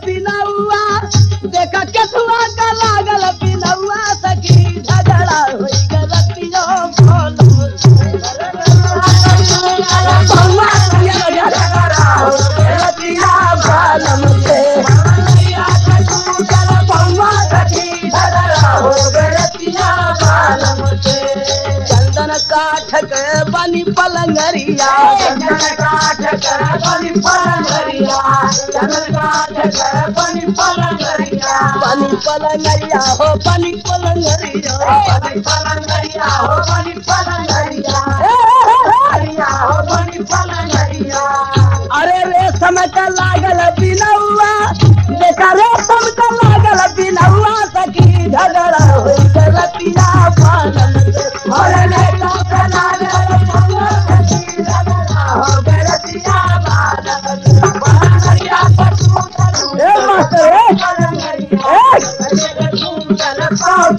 बिनौआ देखा केथुआ का लागल बिनौआ सखी झगड़ा होई गलतियों बोलो पौआ झगड़ा हो गलतिया बालम से पौआ सखी झगड़ा हो गलतिया बालम से चंदन काठ के बनी पलंगरिया चंदन काठ के बनी पलंगरिया चंदन काठ के बनी पलंगरिया बनी पलंगरिया हो बनी पलंगरिया बनी पलंगरिया हो बनी पलंगरिया हो बनी पलंगरिया अरे रेशम का लागल बिनौआ देखा रेशम का लागल बिनौआ सखी झगड़ा हो गलतिया बालम से मोरने का लागल बिनौआ सखी झगड़ा हो गलतिया बालम से पलंगरिया ए मास्टर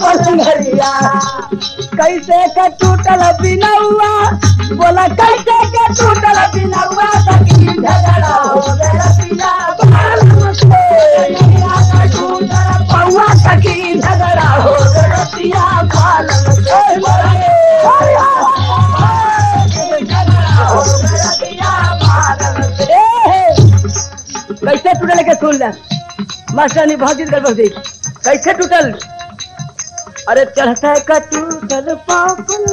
पलंगरिया कैसे का टूटल बिनौआ बोला कैसे का टूटल बिनौआ सखी झगड़ा हो गलतिया बालम से पौआ सखी झगड़ा हो गलतिया बालम से कैसे टूटल के सुन ले मास्टर बहुत दिन कर दी कैसे टूटल अरे चढ़ता का टूटल पापल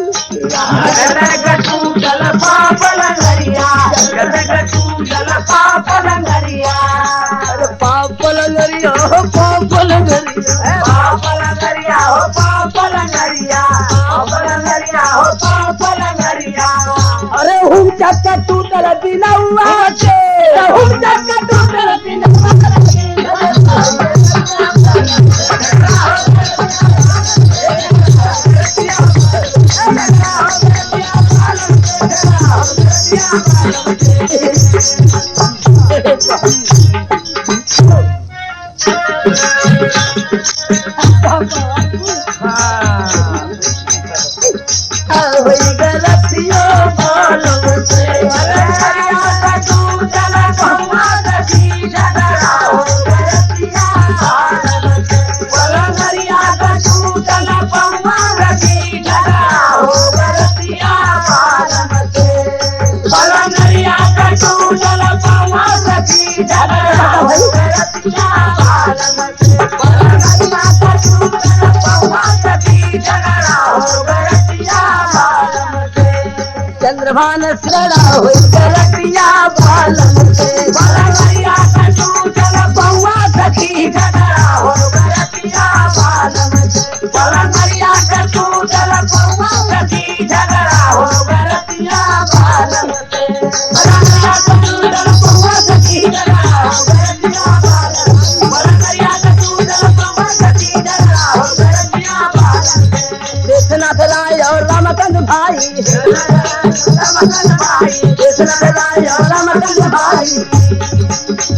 टूटल पापल गरिया टूटल पापल गरिया अरे पापल गरिया हो पापल गरिया पापल गरिया हो पापल गरिया पापल गरिया हो पापल गरिया अरे हुम चक्का टूटल बिनौआ के हुम चक्का टूटल बिनौआ चंद्रभान सड़ा हो गलतिया बालम से पलंगरिया का टूटल पौआ सखी झगड़ा हो गलतिया बालम से पलंगरिया का टूटल पौआ सखी झगड़ा हो गलतिया बालम से पलंगरिया का टूटल पौआ सखी झगड़ा हो गलतिया बालम से पलंगरिया का टूटल पौआ सखी झगड़ा हो गलतिया बालम से देशनाथ राय और रामचंद भाई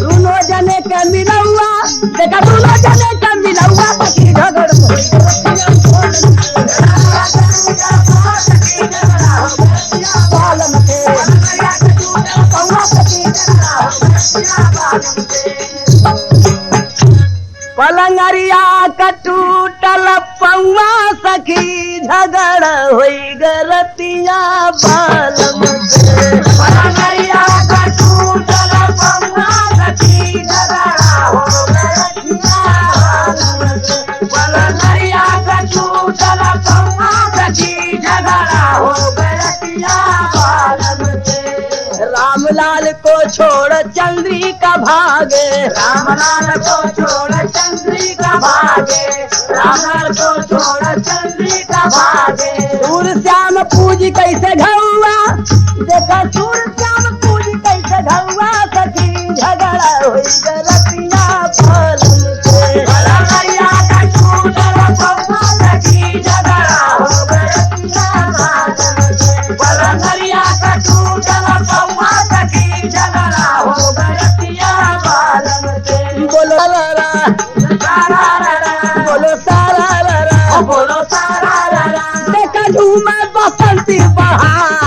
दोनों जने के मिलौआ देखा दोनों जने के मिलौआ सखी झगड़ बालम के पलंगरिया का टूटल पौआ सखी झगड़ होई गलतिया बालम से पलंगरिया का टूटल पौआ सखी झगड़ा हो गलतिया बालम से पलंगरिया का टूटल पौआ सखी झगड़ा हो गलतिया बालम से रामलाल को छोड़ चंद्रिका भागे रामलाल को छोड़ चंद्रिका भागे रामलाल को छोड़ चंद्रिका भागे सूर श्याम पूजी कैसे ढौआ देखा सूर श्याम पूजी कैसे ढौआ सखी झगड़ा होई गलतिया बालम से पलंगरिया का टूटल पौआ सखी झगड़ा हो गलतिया बालम से पलंगरिया का टूटल पौआ सखी झगड़ा हो गलतिया बालम से बोलो बोलो सारा देखा झूमर बसंती बहार